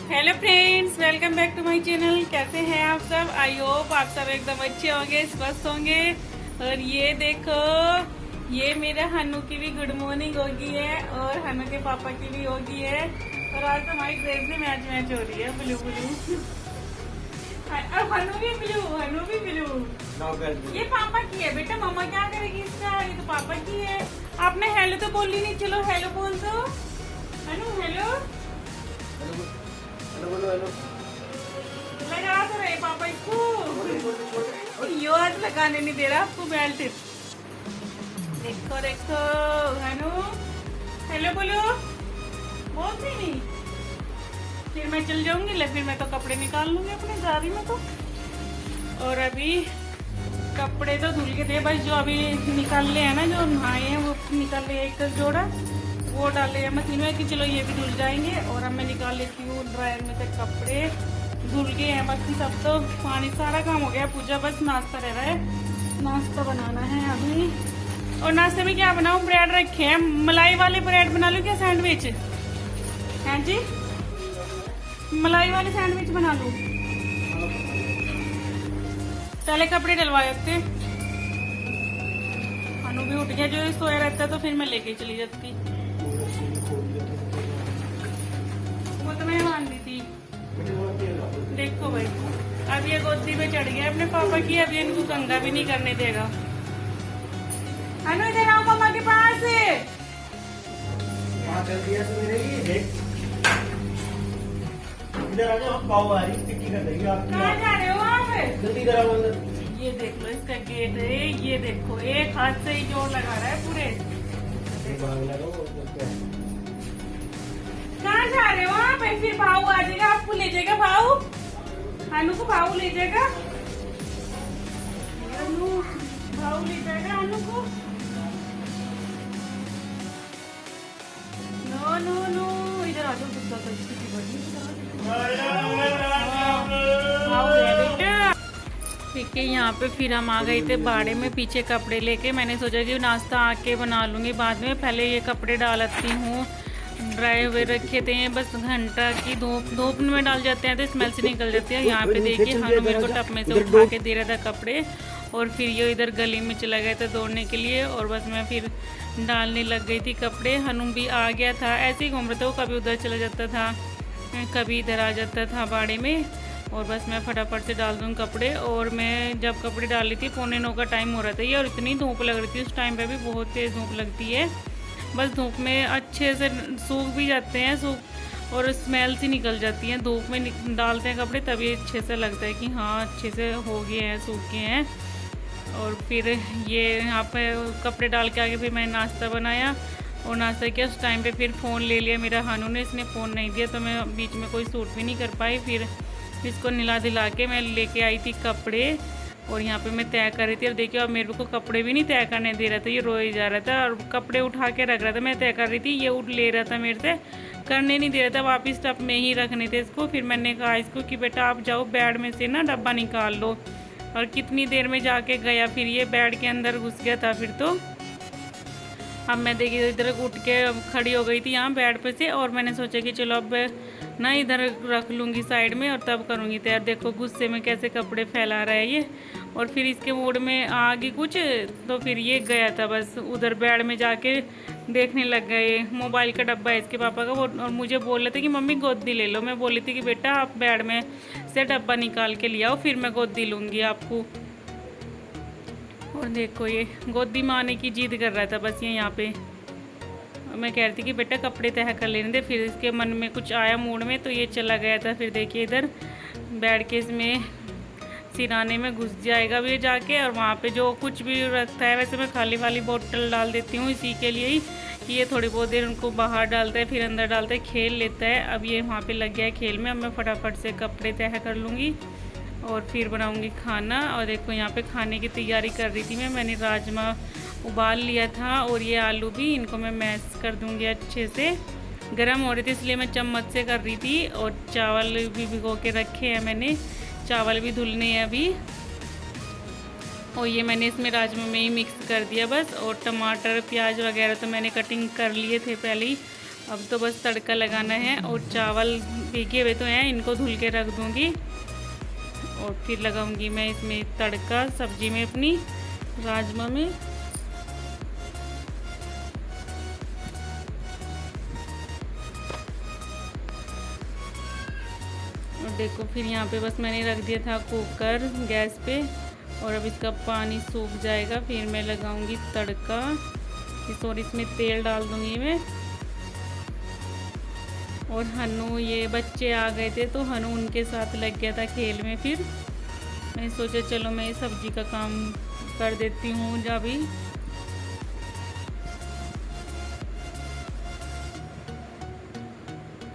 Hello friends, welcome back to my channel. कैसे हैं आप सब? आई होप आप सब एकदम अच्छे होंगे, स्वस्थ होंगे। और ये देखो, ये मेरे हनु की भी गुड मॉर्निंग होगी है और हनु के पापा की भी होगी है। और आज तो हमारी ड्रेस में मैच हो रही है, ब्लू ब्लू। और हनु भी ब्लू। ये पापा की है बेटा, मम्मा क्या करेगी इसका? ये तो पापा की है। आपने हेलो तो बोली नहीं, चलो हेलो बोल दो। हनु हेलो लगा तो रहे पापा इसको। यो आज लगाने नहीं दे रहा आपको बेल्ट। देखो देखो हनु, हेलो बोलो। बोलती नहीं, फिर मैं चल जाऊंगी। फिर मैं तो कपड़े निकाल लूंगी अपने गाड़ी में तो। और अभी कपड़े तो धुल के थे भाई, जो अभी निकाल ले है ना, जो नहाए हैं वो निकाल ले, एक जोड़ा वो डाले हैं मशीन में कि चलो ये भी धुल जाएंगे। और अब मैं निकाल लेती हूँ ड्रायर में से कपड़े। धुल गए हैं बाकी सब, तो पानी सारा काम हो गया। पूजा बस नाश्ता रह रहा है, नाश्ता बनाना है अभी। और नाश्ते में क्या बनाऊँ? ब्रेड रखे हैं, मलाई वाले ब्रेड बना लूँ क्या? सैंडविच है जी, मलाई वाले सैंडविच बना लूँ। पहले कपड़े डलवा देते। अनु भी उठ गया, जो सोया रहता तो फिर मैं लेके चली जाती। वो तो मैं मान ली थी। देखो भाई, अब ये गोदी पे चढ़ गया अपने पापा की। अब ये इनको गंगा भी नहीं करने देगा। अनु इधर आओ मम्मा के पास। इधर आ जाओ, पाव आ रही टिक्की कर देंगे आप। कहाँ जा रहे हो आप? जल्दी कराओ अंदर। ये देख लो इसका गेट है। ये देखो, एक हाथ से ही जोर लगा रहा है पूरे। कहाँ जा रहे हो आप? फिर भाऊ आ जाएगा, आपको ले जाएगा भाऊ। अनु को भाऊ ले जाएगा, अनु भाऊ ले जाएगा अनु को। नो नो नो, इधर आ जाओ। गुस्सा तो इसकी बड़ी भाऊ है बेटा। ठीक है, यहाँ पे फिर हम आ गए थे बाड़े में पीछे कपड़े लेके। मैंने सोचा कि नाश्ता आके बना लूंगी बाद में, पहले ये कपड़े डालती हूँ। ड्राई हुए रखे थे बस घंटा की धूप में डाल जाते हैं तो स्मेल से निकल जाती है। यहाँ पे देखिए हनु मेरे को टप में से उठा के दे रहा था कपड़े। और फिर ये इधर गली में चला गया था दौड़ने के लिए। और बस मैं फिर डालने लग गई थी कपड़े। हनु भी आ गया था, ऐसे ही घूम रहा था वो, कभी उधर चला जाता था कभी इधर आ जाता था बाड़े में। और बस मैं फटाफट से डाल दूँ कपड़े। और मैं जब कपड़े डाल रही थी 8:45 का टाइम हो रहा था ये, और इतनी धूप लग रही थी उस टाइम पे भी, बहुत तेज़ धूप लगती है। बस धूप में अच्छे से सूख भी जाते हैं, सूख और स्मेल सी निकल जाती है। धूप में डालते हैं कपड़े तभी अच्छे से लगता है कि हाँ अच्छे से हो गए हैं, सूख गए हैं। और फिर ये यहाँ पे कपड़े डाल के आगे फिर मैंने नाश्ता बनाया। और नाश्ता किया उस टाइम पे फिर फ़ोन ले लिया मेरा हनु ने, इसने फ़ोन नहीं दिया तो मैं बीच में कोई सूट भी नहीं कर पाई। फिर इसको निला दिला के मैं लेके आई थी कपड़े। और यहाँ पे मैं तय कर रही थी। और देखिए अब मेरे को कपड़े भी नहीं तय करने दे रहा था, ये रोए जा रहा था और कपड़े उठा के रख रहा था। मैं तय कर रही थी, ये उठ ले रहा था मेरे से, करने नहीं दे रहा था। वापस टब में ही रखने थे इसको। फिर मैंने कहा इसको कि बेटा आप जाओ बेड में से ना डब्बा निकाल लो। और कितनी देर में जाके गया, फिर ये बेड के अंदर घुस गया था। फिर तो अब मैं देखिए इधर उठ के खड़ी हो गई थी यहाँ बेड पे से। और मैंने सोचा कि चलो अब ना इधर रख लूँगी साइड में और तब करूँगी तैयार। देखो गुस्से में कैसे कपड़े फैला रहा है ये। और फिर इसके मूड में आ गई कुछ, तो फिर ये गया था बस उधर बेड में जाके देखने लग गए। मोबाइल का डब्बा है इसके पापा का वो, और मुझे बोल रहे थे कि मम्मी गोदी ले लो। मैं बोली थी कि बेटा आप बेड में से डब्बा निकाल के लिया आओ, फिर मैं गोदी लूँगी आपको। और देखो ये गोदी मारने की जिद कर रहा था बस ये यहाँ पे। मैं कह रही थी कि बेटा कपड़े तह कर लेने दे। फिर इसके मन में कुछ आया मूड में तो ये चला गया था। फिर देखिए इधर बेड के इसमें सिराने में घुस जाएगा भी जाके। और वहाँ पे जो कुछ भी रखता है, वैसे मैं खाली वाली बोतल डाल देती हूँ इसी के लिए ही कि ये थोड़ी बहुत देर उनको बाहर डालता है फिर अंदर डालता है, खेल लेता है। अब ये वहाँ पे लग गया है खेल में। अब मैं फटाफट से कपड़े तह कर लूँगी और फिर बनाऊँगी खाना। और देखो यहाँ पे खाने की तैयारी कर रही थी मैंने राजमा उबाल लिया था और ये आलू भी, इनको मैं मैश कर दूँगी अच्छे से। गर्म हो रही थी इसलिए मैं चम्मच से कर रही थी। और चावल भी भिगो के रखे हैं मैंने, चावल भी धुलने हैं अभी। और ये मैंने इसमें राजमा में ही मिक्स कर दिया बस। और टमाटर प्याज वगैरह तो मैंने कटिंग कर लिए थे पहले ही। अब तो बस तड़का लगाना है और चावल भीगे हुए तो हैं, इनको धुल के रख दूँगी और फिर लगाऊंगी मैं इसमें तड़का सब्जी में अपनी राजमा में। और देखो फिर यहाँ पे बस मैंने रख दिया था कुकर गैस पे और अब इसका पानी सूख जाएगा, फिर मैं लगाऊंगी तड़का और इसमें तेल डाल दूंगी मैं। और हनु ये बच्चे आ गए थे तो हनु उनके साथ लग गया था खेल में, फिर मैं सोचा चलो मैं सब्जी का काम कर देती हूँ अभी।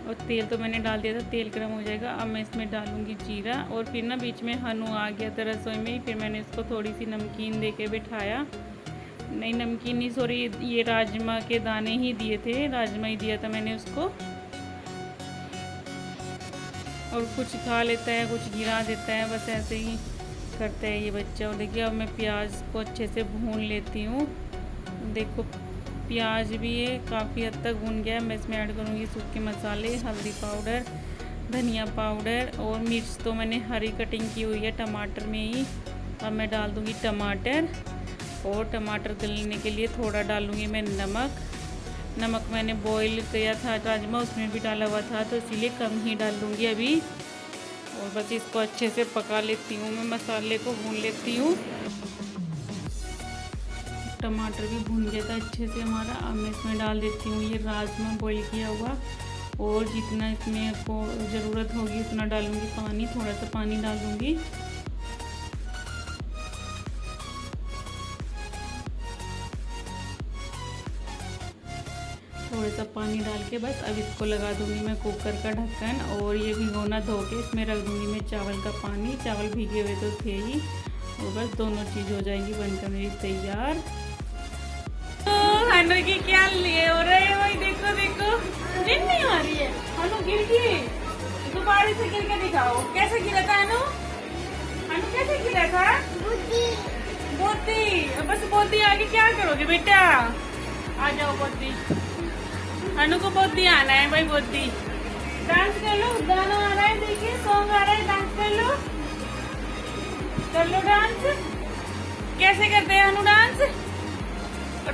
और तेल तो मैंने डाल दिया था, तेल गर्म हो जाएगा। अब मैं इसमें डालूंगी जीरा और फिर ना बीच में हनु आ गया था रसोई में, फिर मैंने इसको थोड़ी सी नमकीन दे के बिठाया। नहीं नमकीन नहीं, सॉरी, ये राजमा के दाने ही दिए थे, राजमा ही दिया था मैंने उसको। और कुछ खा लेता है, कुछ गिरा देता है, बस ऐसे ही करता है ये बच्चा। और देखिए अब मैं प्याज को अच्छे से भून लेती हूँ। देखो प्याज भी ये काफ़ी हद तक भून गया है। मैं इसमें ऐड करूँगी सूखे मसाले, हल्दी पाउडर, धनिया पाउडर और मिर्च तो मैंने हरी कटिंग की हुई है टमाटर में ही। अब मैं डाल दूँगी टमाटर और टमाटर गलने के लिए थोड़ा डालूँगी मैं नमक मैंने बॉईल किया था राजमा, उसमें भी डाला हुआ था तो इसीलिए कम ही डाल दूँगी अभी। और बस इसको अच्छे से पका लेती हूँ मैं, मसाले को भून लेती हूँ। टमाटर भी भून गया था अच्छे से हमारा। अब मैं इसमें डाल देती हूँ ये राजमा बॉईल किया हुआ और जितना इसमें को ज़रूरत होगी उतना डालूँगी पानी, थोड़ा सा पानी डालूँगी। थोड़ा सा पानी डाल के बस अब इसको लगा दूँगी मैं कुकर का ढक्कन और ये भिगोना धो के इसमें रख दूँगी मैं चावल का पानी। चावल भीगे हुए तो थे ही और बस दोनों चीज़ हो जाएंगी बनकर मेरी तैयार। हनु की क्या लिए हो रहे हैं भाई, देखो देखो नींद नहीं आ रही है। हनु गिर गई, दोबारा से गिर के दिखाओ कैसे गिरा था हनु। हनु कैसे गिरा था? बोती। बस बोती आगे क्या करोगे बेटा, आ जाओ बोती। हनु को बोती आना है भाई, बोती। डांस कर लो, गाना आ रहा है, देखिए सॉन्ग आ रहा है, डांस कर लो डांस। कैसे करते हैं हनु डांस?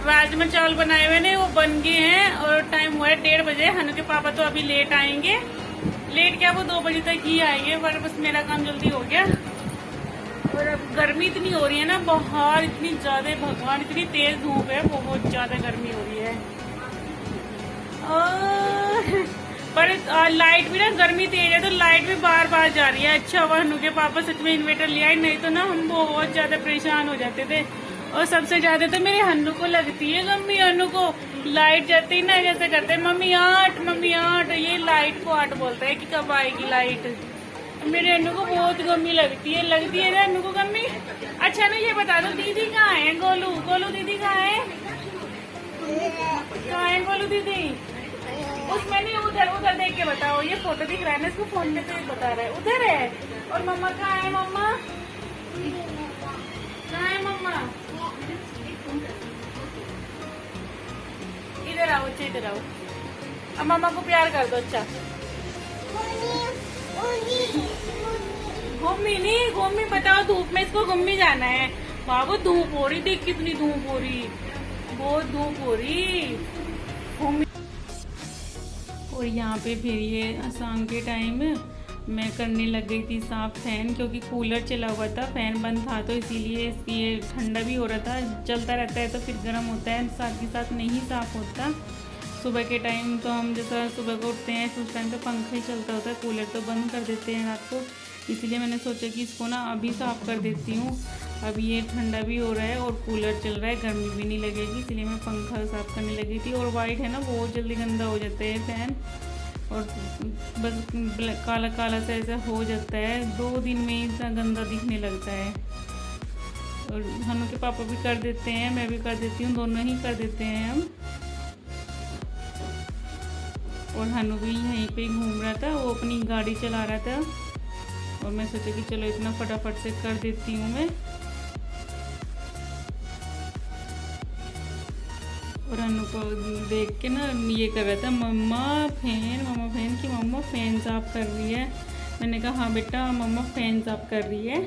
राजमा चावल बनाए हुए ने वो बन गए हैं और टाइम हुआ है 1:30 बजे। हनु के पापा तो अभी लेट आएंगे, लेट क्या वो 2 बजे तक ही आएंगे, पर बस मेरा काम जल्दी हो गया। और अब गर्मी इतनी हो रही है ना बाहर, इतनी ज्यादा, भगवान इतनी तेज धूप है, बहुत ज्यादा गर्मी हो रही है। पर लाइट भी ना, गर्मी तेज है तो लाइट भी बार बार जा रही है। अच्छा हुआ हनु के पापा सच में इन्वर्टर ले आए, नहीं तो ना हम बहुत ज्यादा परेशान हो जाते थे। और सबसे ज्यादा तो मेरे हन्नू को लगती है गम्मी। हन्नू को लाइट जाती ना जैसे करते हैं मम्मी 8 मम्मी 8, ये लाइट को 8 बोलता है कि कब आएगी लाइट। मेरे हन्नू को बहुत गम्मी लगती है ना हन्नू को गम्मी। अच्छा ना ये बता दो दीदी कहाँ है? गोलू, गोलू दीदी कहाँ है? कहाँ है गोलू दीदी? उसमें नहीं, उधर उधर देख के बताओ, ये फोटो दिख रहा है ना इसको फोन में तो ये बता रहा है उधर है। और मम्मा कहाँ है? मम्मा कहाँ है? मम्मा इधर आओ, अच्छा इधर आओ। अब मम्मा को प्यार कर दो। अच्छा घूमी नहीं, घूमी बताओ, धूप में इसको घूमी जाना है। बाबू धूप हो रही, देख कितनी धूप हो रही, बहुत धूप हो रही घूमी। और यहाँ पे फिर ये शाम के टाइम मैं करने लग गई थी साफ फैन, क्योंकि कूलर चला हुआ था, फैन बंद था तो इसीलिए ये ठंडा भी हो रहा था। चलता रहता है तो फिर गर्म होता है, साथ ही साथ नहीं साफ़ होता। सुबह के टाइम तो हम जैसा सुबह को उठते हैं तो उस टाइम तो पंखा ही चलता होता है, कूलर तो बंद कर देते हैं रात को। इसीलिए मैंने सोचा कि इसको ना अभी साफ़ कर देती हूँ। अब ये ठंडा भी हो रहा है और कूलर चल रहा है, गर्मी भी नहीं लगेगी, इसलिए मैं पंखा साफ़ करने लगी थी। और वाइट है ना, बहुत जल्दी गंदा हो जाता है फैन और बस काला काला सा ऐसा हो जाता है, 2 दिन में ही इतना गंदा दिखने लगता है। और हनु के पापा भी कर देते हैं, मैं भी कर देती हूँ, दोनों ही कर देते हैं हम। और हनु भी यहीं पे घूम रहा था, वो अपनी गाड़ी चला रहा था और मैं सोचा कि चलो इतना फटाफट से कर देती हूँ मैं। और अनु को देख के ना ये कर रहा था मम्मा फैन की मम्मा फैन साफ कर रही है। मैंने कहा हाँ बेटा मम्मा फैन साफ कर रही है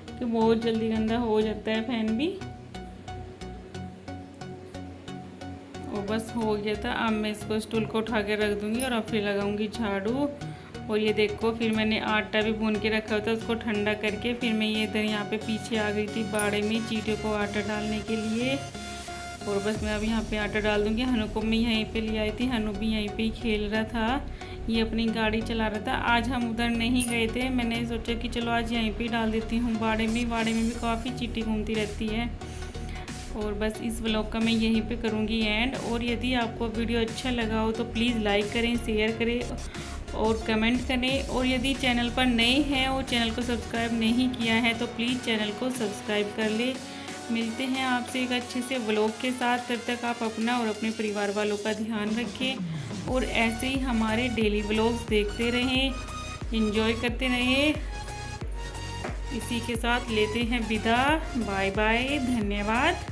कि बहुत जल्दी गंदा हो जाता है फैन भी। और बस हो गया था। अब मैं इसको स्टूल को उठा के रख दूँगी और अब फिर लगाऊंगी झाड़ू। और ये देखो फिर मैंने आटा भी भून के रखा हुआ था, उसको ठंडा करके फिर मैं ये इधर यहाँ पे पीछे आ गई थी बाड़े में चींटियों को आटा डालने के लिए। और बस मैं अब यहाँ पे आटा डाल दूँगी। हनु को मैं यहीं पे ले आई थी, हनु भी यहीं पे ही खेल रहा था, ये अपनी गाड़ी चला रहा था। आज हम उधर नहीं गए थे, मैंने सोचा कि चलो आज यहीं पे डाल देती हूँ बाड़े में भी काफ़ी चींटी घूमती रहती है। और बस इस व्लॉग का मैं यहीं पे करूँगी एंड। और यदि आपको वीडियो अच्छा लगा हो तो प्लीज़ लाइक करें, शेयर करें और कमेंट करें। और यदि चैनल पर नए हैं और चैनल को सब्सक्राइब नहीं किया है तो प्लीज़ चैनल को सब्सक्राइब कर ले। मिलते हैं आपसे एक अच्छे से व्लॉग के साथ, तब तक आप अपना और अपने परिवार वालों का ध्यान रखें और ऐसे ही हमारे डेली व्लॉग्स देखते रहें, एंजॉय करते रहें। इसी के साथ लेते हैं विदा। बाय बाय, धन्यवाद।